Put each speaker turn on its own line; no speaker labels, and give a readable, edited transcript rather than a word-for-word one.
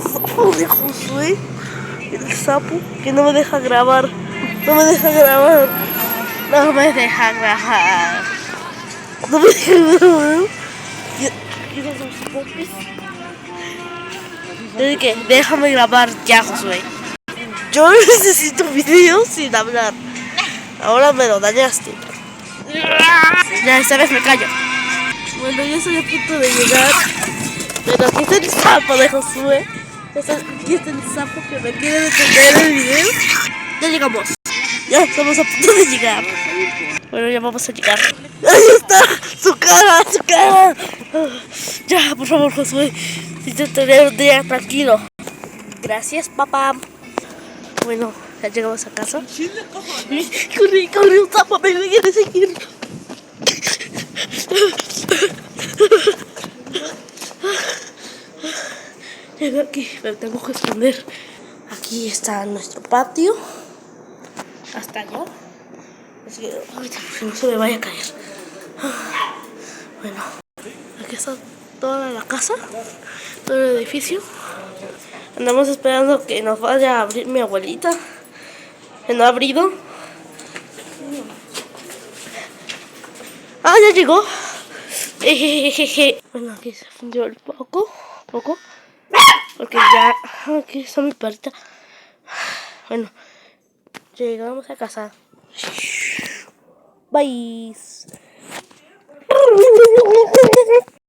sapo de Josué. El sapo que no me deja grabar. No me deja grabar. No me deja grabar. No me deja grabar. ¿Qué son sus popis? Yo dije, déjame grabar ya, Josué. Yo necesito un video sin hablar. Ahora me lo dañaste. Ya, esta vez me callo. Bueno, yo estoy a punto de llegar. Pero aquí está el sapo de Josué. Aquí está el sapo que me quiere detener el video. Ya llegamos. Ya estamos a punto de llegar. Bueno, ya vamos a llegar. ¡Ahí está! ¡Su cara! ¡Su cara! Ya, por favor, Josué. Necesito tener un día tranquilo. Gracias, papá. Bueno, ya llegamos a casa. Corre, corre, un sapo me quiere seguir. Llegué aquí, me tengo que esconder. Aquí está nuestro patio. Hasta allá. Así que no se me vaya a caer. Bueno, aquí está toda la casa, todo el edificio. Andamos esperando que nos vaya a abrir mi abuelita. Que no ha abrido. Ah, ya llegó. Bueno, aquí se fundió el poco. Porque ya aquí está mi perrita. Bueno, llegamos a casa. Bye.